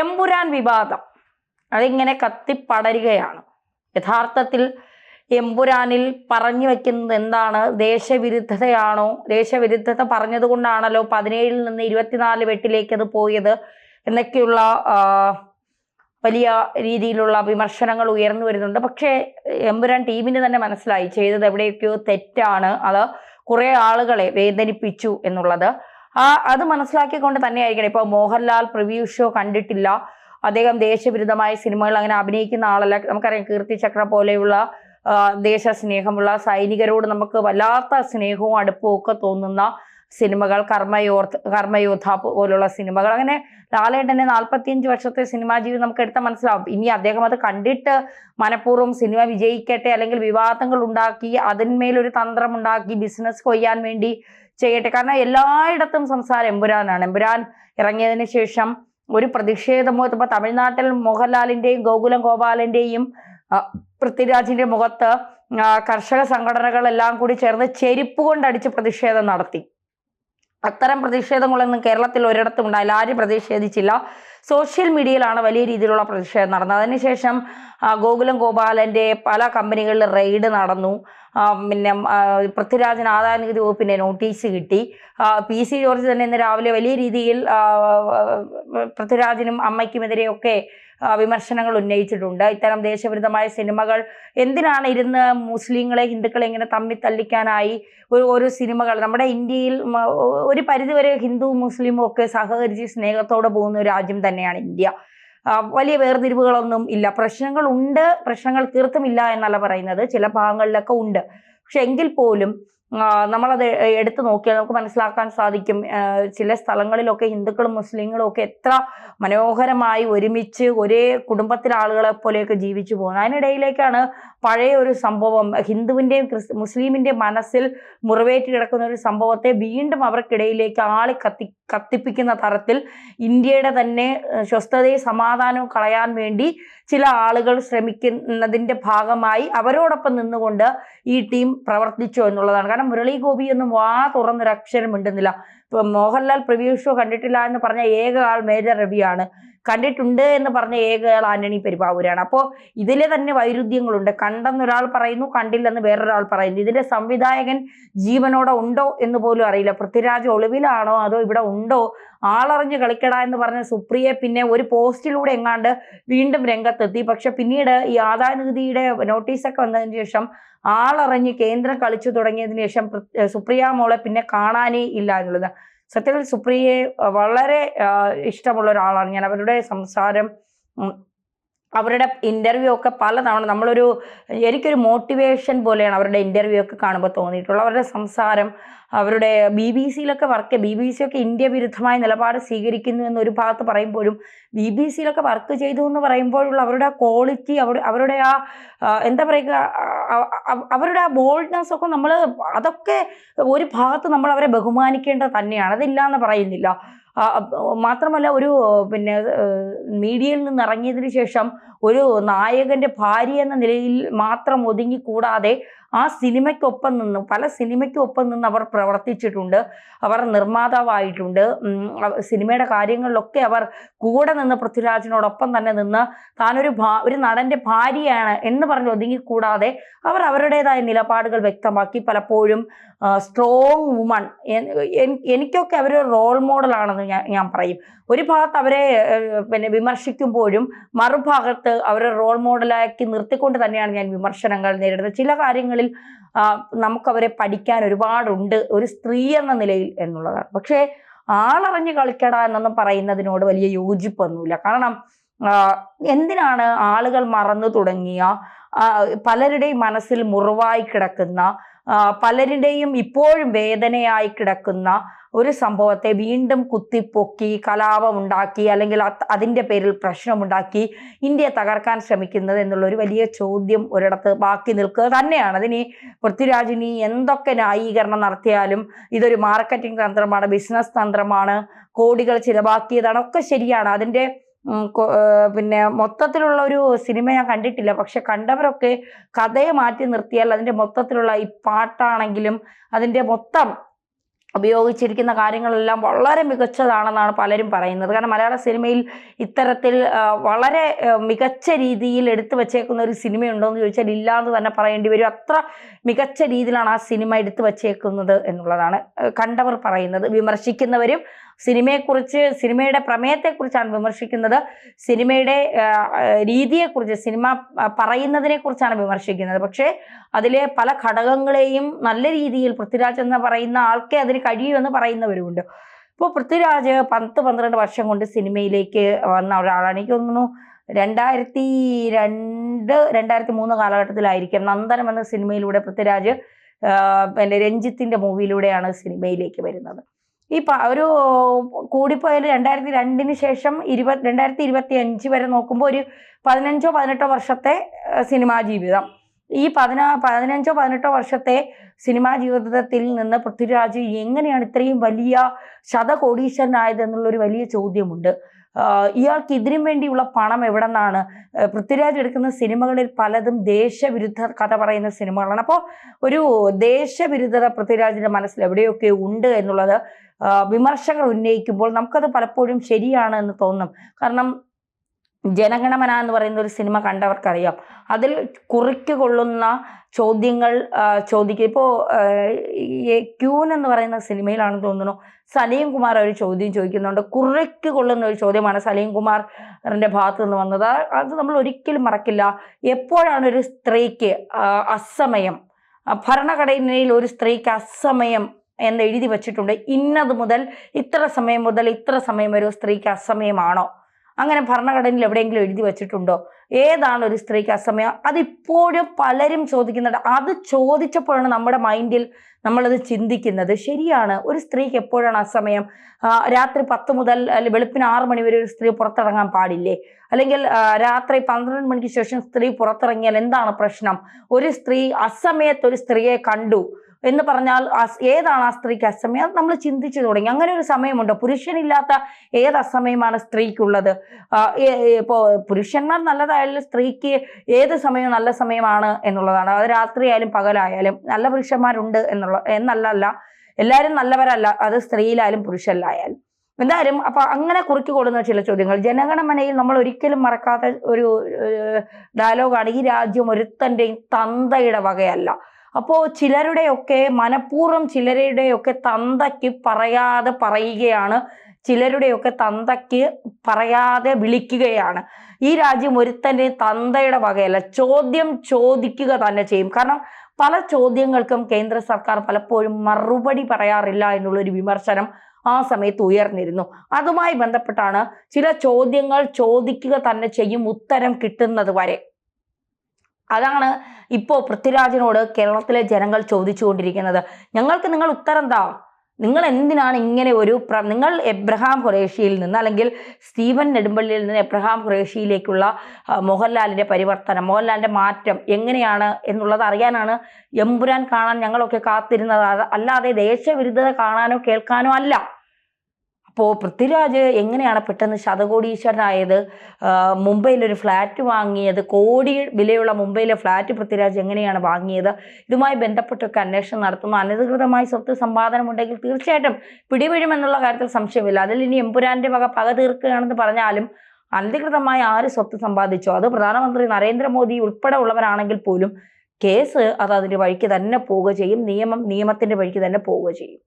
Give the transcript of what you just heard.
എമ്പുരാൻ വിവാദം അതിങ്ങനെ കത്തിപ്പടരുകയാണ്. യഥാർത്ഥത്തിൽ എമ്പുരാനിൽ പറഞ്ഞു വെക്കുന്നത് എന്താണ്? ദേശവിരുദ്ധതയാണോ? ദേശവിരുദ്ധത പറഞ്ഞതുകൊണ്ടാണല്ലോ 17 നിന്ന് 24 വെട്ടിലേക്ക് അത് പോയത് എന്നൊക്കെയുള്ള വലിയ രീതിയിലുള്ള വിമർശനങ്ങൾ ഉയർന്നു വരുന്നുണ്ട്. പക്ഷേ എമ്പുരാൻ ടീമിന് തന്നെ മനസ്സിലായി ചെയ്തത് എവിടെയൊക്കെയോ തെറ്റാണ്, അത് കുറെ ആളുകളെ വേദനിപ്പിച്ചു എന്നുള്ളത്. അത് മനസ്സിലാക്കിക്കൊണ്ട് തന്നെയായിരിക്കണം. ഇപ്പോൾ മോഹൻലാൽ പ്രിവ്യൂ ഷോ കണ്ടിട്ടില്ല, അദ്ദേഹം ദേശവിരുദ്ധമായ സിനിമകൾ അങ്ങനെ അഭിനയിക്കുന്ന ആളല്ല. നമുക്കറിയാം കീർത്തിചക്ര പോലെയുള്ള ദേശസ്നേഹമുള്ള സൈനികരോട് നമുക്ക് വല്ലാത്ത സ്നേഹവും അടുപ്പവും ഒക്കെ തോന്നുന്ന സിനിമകൾ, കർമ്മയോദ്ധ പോലുള്ള സിനിമകൾ, അങ്ങനെ ലാലേട്ടന്റെ 45 വർഷത്തെ സിനിമാ ജീവിതം നമുക്ക് എടുത്താൽ മനസ്സിലാവും. ഇനി അദ്ദേഹം അത് കണ്ടിട്ട് മനഃപൂർവ്വം സിനിമ വിജയിക്കട്ടെ, അല്ലെങ്കിൽ വിവാദങ്ങൾ ഉണ്ടാക്കി അതിന്മേലൊരു തന്ത്രം ഉണ്ടാക്കി ബിസിനസ് കൊയ്യാൻ വേണ്ടി ചെയ്യട്ടെ. കാരണം എല്ലായിടത്തും സംസാരം എമ്പുരാനാണ്. എമ്പുരാൻ ഇറങ്ങിയതിന് ശേഷം ഒരു പ്രതിഷേധമോ, ഇപ്പൊ തമിഴ്നാട്ടിൽ മോഹൻലാലിന്റെയും ഗോകുലം ഗോപാലന്റെയും പൃഥ്വിരാജിന്റെ മുഖത്ത് കർഷക സംഘടനകളെല്ലാം കൂടി ചേർന്ന് ചെരുപ്പ് കൊണ്ടടിച്ച് പ്രതിഷേധം നടത്തി. അത്തരം പ്രതിഷേധങ്ങളൊന്നും കേരളത്തിൽ ഒരിടത്തും ഉണ്ടായില്ല, ആരും പ്രതിഷേധിച്ചില്ല. സോഷ്യൽ മീഡിയയിലാണ് വലിയ രീതിയിലുള്ള പ്രതിഷേധം നടന്നത്. അതിനുശേഷം ഗോകുലം ഗോപാലന്റെ പല കമ്പനികളിൽ റെയ്ഡ് നടന്നു. പിന്നെ പൃഥ്വിരാജിന് ആദായനികുതി വകുപ്പിന്റെ നോട്ടീസ് കിട്ടി. PC ജോർജ് തന്നെ ഇന്ന് രാവിലെ വലിയ രീതിയിൽ പൃഥ്വിരാജിനും അമ്മയ്ക്കുമെതിരെയൊക്കെ വിമർശനങ്ങൾ ഉന്നയിച്ചിട്ടുണ്ട്. ഇത്തരം ദേശവിരുദ്ധമായ സിനിമകൾ എന്തിനാണ് ഇരുന്ന് മുസ്ലിങ്ങളെ ഹിന്ദുക്കളെ ഇങ്ങനെ തമ്മിൽ തല്ലിക്കാനായി ഓരോ സിനിമകൾ? നമ്മുടെ ഇന്ത്യയിൽ ഒരു പരിധിവരെ ഹിന്ദുവും മുസ്ലിമും ഒക്കെ സഹകരിച്ച് സ്നേഹത്തോടെ പോകുന്ന ഒരു രാജ്യം തന്നെയാണ് ഇന്ത്യ. വലിയ വേർതിരിവുകളൊന്നും ഇല്ല. പ്രശ്നങ്ങളുണ്ട്, പ്രശ്നങ്ങൾ തീർത്തുമില്ല എന്നല്ല പറയുന്നത്, ചില ഭാഗങ്ങളിലൊക്കെ ഉണ്ട്. പക്ഷെ എങ്കിൽ പോലും നമ്മളത് എടുത്തു നോക്കിയാൽ നമുക്ക് മനസ്സിലാക്കാൻ സാധിക്കും, ചില സ്ഥലങ്ങളിലൊക്കെ ഹിന്ദുക്കളും മുസ്ലിങ്ങളും ഒക്കെ എത്ര മനോഹരമായി ഒരുമിച്ച് ഒരേ കുടുംബത്തിലെ ആളുകളെ പോലെയൊക്കെ ജീവിച്ചു പോകുന്നത്. അതിനിടയിലേക്കാണ് പഴയ ഒരു സംഭവം, ഹിന്ദുവിൻ്റെയും മുസ്ലിമിൻ്റെയും മനസ്സിൽ മുറിവേറ്റ് കിടക്കുന്ന ഒരു സംഭവത്തെ വീണ്ടും അവർക്കിടയിലേക്ക് കത്തിപ്പിക്കുന്ന തരത്തിൽ ഇന്ത്യയുടെ തന്നെ സ്വസ്ഥതയും സമാധാനവും കളയാൻ വേണ്ടി ചില ആളുകൾ ശ്രമിക്കുന്നതിൻ്റെ ഭാഗമായി അവരോടൊപ്പം നിന്നുകൊണ്ട് ഈ ടീം പ്രവർത്തിച്ചു എന്നുള്ളതാണ്. കാരണം മുരളി ഗോപിയൊന്നും വാ തുറന്നൊരക്ഷരം മിണ്ടുന്നില്ല. ഇപ്പൊ മോഹൻലാൽ പ്രിവ്യൂ ഷോ കണ്ടിട്ടില്ല എന്ന് പറഞ്ഞ ഏക ആൾ മേജർ രവിയാണ്, കണ്ടിട്ടുണ്ട് എന്ന് പറഞ്ഞ ഏക ആൾ ആന്റണി പെരുമ്പാവൂരാണ്. അപ്പോൾ ഇതിലെ തന്നെ വൈരുദ്ധ്യങ്ങളുണ്ട്. കണ്ടെന്നൊരാൾ പറയുന്നു, കണ്ടില്ലെന്ന് വേറൊരാൾ പറയുന്നു. ഇതിന്റെ സംവിധായകൻ ജീവനോടെ ഉണ്ടോ എന്ന് പോലും അറിയില്ല. പൃഥ്വിരാജ് ഒളിവിലാണോ അതോ ഇവിടെ ഉണ്ടോ? ആളറിഞ്ഞ് കളിക്കട എന്ന് പറഞ്ഞ സുപ്രിയെ പിന്നെ ഒരു പോസ്റ്റിലൂടെ എങ്ങാണ്ട് വീണ്ടും രംഗത്തെത്തി. പക്ഷെ പിന്നീട് ഈ ആദായനികുതിയുടെ നോട്ടീസൊക്കെ വന്നതിന് ശേഷം ആളറിഞ്ഞ് കേന്ദ്രം കളിച്ചു തുടങ്ങിയതിന് ശേഷം സുപ്രിയ മോളെ പിന്നെ കാണാനേ ഇല്ല എന്നുള്ളത്. സത്യത്തിൽ സുപ്രിയയെ വളരെ ഇഷ്ടമുള്ള ഒരാളാണ് ഞാൻ. അവരുടെ സംസാരം, അവരുടെ ഇൻ്റർവ്യൂ ഒക്കെ പലതവണ എനിക്കൊരു മോട്ടിവേഷൻ പോലെയാണ് അവരുടെ ഇൻ്റർവ്യൂ ഒക്കെ കാണുമ്പോൾ തോന്നിയിട്ടുള്ളത്. അവരുടെ സംസാരം, അവരുടെ BBC-യിലൊക്കെ BBC ഒക്കെ ഇന്ത്യ വിരുദ്ധമായ നിലപാട് സ്വീകരിക്കുന്നു എന്നൊരു ഭാഗത്ത് പറയുമ്പോഴും BBC-യിലൊക്കെ വർക്ക് ചെയ്തു എന്ന് പറയുമ്പോഴുള്ള അവരുടെ ആ ക്വാളിറ്റി, അവരുടെ ആ എന്താ പറയുക, അവരുടെ ആ ബോൾഡ്നെസ് ഒക്കെ അതൊക്കെ ഒരു ഭാഗത്ത് നമ്മൾ അവരെ ബഹുമാനിക്കേണ്ടത് തന്നെയാണ്, അതില്ല എന്ന് പറയുന്നില്ല. മാത്രമല്ല പിന്നെ മീഡിയയിൽ നിന്ന് ഇറങ്ങിയതിന് ശേഷം ഒരു നായകന്റെ ഭാര്യ എന്ന നിലയിൽ മാത്രം ഒതുങ്ങിക്കൂടാതെ ആ സിനിമയ്ക്കൊപ്പം നിന്നും പല സിനിമയ്ക്കൊപ്പം നിന്ന് അവർ പ്രവർത്തിച്ചിട്ടുണ്ട്. അവർ നിർമ്മാതാവായിട്ടുണ്ട്. സിനിമയുടെ കാര്യങ്ങളിലൊക്കെ അവർ കൂടെ നിന്ന് പൃഥ്വിരാജിനോടൊപ്പം തന്നെ നിന്ന് താനൊരു നടന്റെ ഭാര്യയാണ് എന്ന് പറഞ്ഞ് ഒതുങ്ങിക്കൂടാതെ അവർ അവരുടേതായ നിലപാടുകൾ വ്യക്തമാക്കി. പലപ്പോഴും സ്ട്രോങ് വുമൺ, എനിക്കൊക്കെ അവർ റോൾ മോഡലാണെന്ന് ഞാൻ പറയും. ഒരു ഭാഗത്ത് അവരെ പിന്നെ വിമർശിക്കുമ്പോഴും മറുഭാഗത്ത് അവരെ റോൾ മോഡലാക്കി നിർത്തിക്കൊണ്ട് തന്നെയാണ് ഞാൻ വിമർശനങ്ങൾ നേരിടുന്നത്. ചില കാര്യങ്ങളിൽ നമുക്കവരെ പഠിക്കാൻ ഒരുപാടുണ്ട് ഒരു സ്ത്രീ എന്ന നിലയിൽ എന്നുള്ളതാണ്. പക്ഷേ ആളറിഞ്ഞ് കളിക്കട എന്നൊന്നും പറയുന്നതിനോട് വലിയ യോജിപ്പൊന്നുമില്ല. കാരണം എന്തിനാണ് ആളുകൾ മറന്നു തുടങ്ങിയ, പലരുടെയും മനസ്സിൽ മുറിവായി കിടക്കുന്ന, പലരുടെയും ഇപ്പോഴും വേദനയായി കിടക്കുന്ന ഒരു സംഭവത്തെ വീണ്ടും കുത്തിപ്പൊക്കി കലാപമുണ്ടാക്കി അല്ലെങ്കിൽ അതിൻ്റെ പേരിൽ പ്രശ്നമുണ്ടാക്കി ഇന്ത്യയെ തകർക്കാൻ ശ്രമിക്കുന്നത് എന്നുള്ളൊരു വലിയ ചോദ്യം ഒരിടത്ത് ബാക്കി നിൽക്കുക തന്നെയാണ്. അതിന് പൃഥ്വിരാജിനി എന്തൊക്കെ ന്യായീകരണം നടത്തിയാലും ഇതൊരു മാർക്കറ്റിംഗ് തന്ത്രമാണ്, ബിസിനസ് തന്ത്രമാണ്, കോടികൾ ചിലവാക്കിയതാണ്, ഒക്കെ ശരിയാണ്. അതിൻ്റെ പിന്നെ മൊത്തത്തിലുള്ള ഒരു സിനിമ ഞാൻ കണ്ടിട്ടില്ല. പക്ഷെ കണ്ടവരൊക്കെ കഥയെ മാറ്റി നിർത്തിയാൽ അതിൻ്റെ മൊത്തത്തിലുള്ള ഈ പാട്ടാണെങ്കിലും അതിൻ്റെ മൊത്തം ഉപയോഗിച്ചിരിക്കുന്ന കാര്യങ്ങളെല്ലാം വളരെ മികച്ചതാണെന്നാണ് പലരും പറയുന്നത്. കാരണം മലയാള സിനിമയിൽ ഇത്തരത്തിൽ വളരെ മികച്ച രീതിയിൽ എടുത്തു വച്ചേക്കുന്ന ഒരു സിനിമയുണ്ടോ എന്ന് ചോദിച്ചാൽ ഇല്ലാന്ന് തന്നെ പറയേണ്ടി വരും. അത്ര മികച്ച രീതിയിലാണ് ആ സിനിമ എടുത്തു വച്ചേക്കുന്നത് എന്നുള്ളതാണ് കണ്ടവർ പറയുന്നത്. വിമർശിക്കുന്നവരും സിനിമയുടെ പ്രമേയത്തെക്കുറിച്ചാണ് വിമർശിക്കുന്നത്, സിനിമയുടെ രീതിയെക്കുറിച്ച്, സിനിമ പറയുന്നതിനെ കുറിച്ചാണ് വിമർശിക്കുന്നത്. പക്ഷേ അതിലെ പല ഘടകങ്ങളെയും നല്ല രീതിയിൽ പൃഥ്വിരാജ് എന്ന് പറയുന്ന ആൾക്കെ അതിന് കഴിയുമെന്ന് പറയുന്നവരുമുണ്ട്. ഇപ്പോൾ പൃഥ്വിരാജ് 10-12 വർഷം കൊണ്ട് സിനിമയിലേക്ക് വന്ന ഒരാളാണ്. എനിക്ക് തോന്നുന്നു 2002-2003 കാലഘട്ടത്തിലായിരിക്കും നന്ദനം എന്ന സിനിമയിലൂടെ പൃഥ്വിരാജ് പിന്നെ രഞ്ജിത്തിന്റെ മൂവിയിലൂടെയാണ് സിനിമയിലേക്ക് വരുന്നത്. ഒരു കൂടിപ്പോയാൽ 2002 ശേഷം 2025 വരെ നോക്കുമ്പോൾ ഒരു 15-18 വർഷത്തെ സിനിമാ ജീവിതം. ഈ 15-18 വർഷത്തെ സിനിമാ ജീവിതത്തിൽ നിന്ന് പൃഥ്വിരാജ് എങ്ങനെയാണ് ഇത്രയും വലിയ ശതകോടീശ്വരനായത് എന്നുള്ളൊരു വലിയ ചോദ്യമുണ്ട്. ഇയാൾക്ക് ഇതിനും വേണ്ടിയുള്ള പണം എവിടെ നിന്നാണ്? പൃഥ്വിരാജ് എടുക്കുന്ന സിനിമകളിൽ പലതും ദേശവിരുദ്ധ കഥ പറയുന്ന സിനിമകളാണ്. അപ്പോൾ ഒരു ദേശവിരുദ്ധത പൃഥ്വിരാജിന്റെ മനസ്സിൽ എവിടെയൊക്കെ ഉണ്ട് എന്നുള്ളത് വിമർശകർ ഉന്നയിക്കുമ്പോൾ നമുക്കത് പലപ്പോഴും ശരിയാണ് എന്ന് തോന്നും. കാരണം ജനഗണമന എന്ന് പറയുന്ന ഒരു സിനിമ കണ്ടവർക്കറിയാം, അതിൽ കുറിക്ക് കൊള്ളുന്ന ചോദ്യങ്ങൾ ചോദിക്കുക. ഇപ്പോൾ ക്യൂൻ എന്ന് പറയുന്ന സിനിമയിലാണെന്ന് തോന്നുന്നു സലീം കുമാർ ഒരു ചോദ്യം ചോദിക്കുന്നുണ്ട്. കുറിക്ക് കൊള്ളുന്ന ഒരു ചോദ്യമാണ് സലീം കുമാറിന്റെ ഭാഗത്ത് നിന്ന് വന്നത്. അത് നമ്മൾ ഒരിക്കലും മറക്കില്ല. എപ്പോഴാണ് ഒരു സ്ത്രീക്ക് അസമയം, ഭരണഘടനയിൽ ഒരു സ്ത്രീക്ക് അസമയം എന്ന് എഴുതി വച്ചിട്ടുണ്ട്, ഇന്നത് മുതൽ ഇത്ര സമയം മുതൽ ഇത്ര സമയം വരെ സ്ത്രീക്ക് അസമയമാണോ? അങ്ങനെ ഭരണഘടനയിൽ എവിടെയെങ്കിലും എഴുതി വച്ചിട്ടുണ്ടോ? ഏതാണ് ഒരു സ്ത്രീക്ക് അസമയം? അതിപ്പോഴും പലരും ചോദിക്കുന്നുണ്ട്. അത് ചോദിച്ചപ്പോഴാണ് നമ്മുടെ മൈൻഡിൽ നമ്മളത് ചിന്തിക്കുന്നത്. ശരിയാണ്, ഒരു സ്ത്രീക്ക് എപ്പോഴാണ് അസമയം? രാത്രി 10 മുതൽ അല്ലെങ്കിൽ വെളുപ്പിന് 6 മണി വരെ ഒരു സ്ത്രീ പുറത്തിറങ്ങാൻ പാടില്ലേ? അല്ലെങ്കിൽ രാത്രി 12 മണിക്ക് ശേഷം സ്ത്രീ പുറത്തിറങ്ങിയാൽ എന്താണ് പ്രശ്നം? ഒരു സ്ത്രീ അസമയത്ത് ഒരു സ്ത്രീയെ കണ്ടു എന്ന് പറഞ്ഞാൽ ഏതാണ് ആ സ്ത്രീക്ക് അസമയം? അത് നമ്മൾ ചിന്തിച്ചു തുടങ്ങി. അങ്ങനെ ഒരു സമയമുണ്ടോ? പുരുഷനില്ലാത്ത ഏത് അസമയമാണ് സ്ത്രീക്കുള്ളത്? ഇപ്പോൾ പുരുഷന്മാർ നല്ലതായാലും സ്ത്രീക്ക് ഏത് സമയം നല്ല സമയമാണ് എന്നുള്ളതാണ്. അത് രാത്രിയായാലും പകലായാലും നല്ല പുരുഷന്മാരുണ്ട് എന്നല്ല, എല്ലാവരും നല്ലവരല്ല, അത് സ്ത്രീയിലായാലും പുരുഷനിലായാലും. എന്തായാലും അപ്പൊ അങ്ങനെ കുറിക്ക് കൊടുക്കുന്ന ചില ചോദ്യങ്ങൾ. ജനഗണമനയിൽ നമ്മൾ ഒരിക്കലും മറക്കാത്ത ഒരു ഡയലോഗാണ്, ഈ രാജ്യം ഒരുത്തൻ്റെയും തന്തയുടെ വകയല്ല. അപ്പോൾ ചിലരുടെയൊക്കെ മനഃപൂർവ്വം ചിലരുടെയൊക്കെ തന്തയ്ക്ക് പറയാതെ പറയുകയാണ്, ചിലരുടെയൊക്കെ തന്തയ്ക്ക് പറയാതെ വിളിക്കുകയാണ്. ഈ രാജ്യം ഒരുത്തൻ്റെ തന്തയുടെ വകയല്ല. ചോദ്യം ചോദിക്കുക തന്നെ ചെയ്യും. കാരണം പല ചോദ്യങ്ങൾക്കും കേന്ദ്ര സർക്കാർ പലപ്പോഴും മറുപടി പറയാറില്ല എന്നുള്ളൊരു വിമർശനം ആ സമയത്ത് ഉയർന്നിരുന്നു. അതുമായി ബന്ധപ്പെട്ടാണ് ചില ചോദ്യങ്ങൾ ചോദിക്കുക തന്നെ ചെയ്യും, ഉത്തരം കിട്ടുന്നത് വരെ. അതാണ് ഇപ്പോൾ പൃഥ്വിരാജിനോട് കേരളത്തിലെ ജനങ്ങൾ ചോദിച്ചുകൊണ്ടിരിക്കുന്നത്. ഞങ്ങൾക്ക് നിങ്ങൾ ഉത്തരം താ, നിങ്ങൾ എന്തിനാണ് ഇങ്ങനെ നിങ്ങൾ എബ്രഹാം ഖുറേഷിയിൽ നിന്ന് അല്ലെങ്കിൽ സ്റ്റീവൻ നെടുമ്പള്ളിയിൽ നിന്ന് എബ്രഹാം ഖുറേഷിയിലേക്കുള്ള മോഹൻലാലിൻ്റെ പരിവർത്തനം, മോഹൻലാലിൻ്റെ മാറ്റം എങ്ങനെയാണ് എന്നുള്ളത് അറിയാനാണ് എമ്പുരാൻ കാണാൻ ഞങ്ങളൊക്കെ കാത്തിരുന്നത്. അല്ലാതെ ദേശവിരുദ്ധത കാണാനോ കേൾക്കാനോ അല്ല. അപ്പോൾ പൃഥ്വിരാജ് എങ്ങനെയാണ് പെട്ടെന്ന് ശതകോടീശ്വരനായത്? മുംബൈയിലൊരു ഫ്ലാറ്റ് വാങ്ങിയത്, കോടി വിലയുള്ള മുംബൈയിലെ ഫ്ലാറ്റ് പൃഥ്വിരാജ് എങ്ങനെയാണ് വാങ്ങിയത്? ഇതുമായി ബന്ധപ്പെട്ടൊക്കെ അന്വേഷണം നടത്തുന്നു. അനധികൃതമായി സ്വത്ത് സമ്പാദനം ഉണ്ടെങ്കിൽ തീർച്ചയായിട്ടും പിടിവീഴുമെന്നുള്ള കാര്യത്തിൽ സംശയമില്ല. അതിൽ ഇനി എമ്പുരാന്റെ വക പക തീർക്കുകയാണെന്ന് പറഞ്ഞാലും അനധികൃതമായി ആര് സ്വത്ത് സമ്പാദിച്ചോ, അത് പ്രധാനമന്ത്രി നരേന്ദ്രമോദി ഉൾപ്പെടെ ഉള്ളവരാണെങ്കിൽ പോലും കേസ് അത് അതിൻ്റെ വഴിക്ക് തന്നെ പോവുക ചെയ്യും. നിയമത്തിന്റെ വഴിക്ക് തന്നെ പോവുക ചെയ്യും.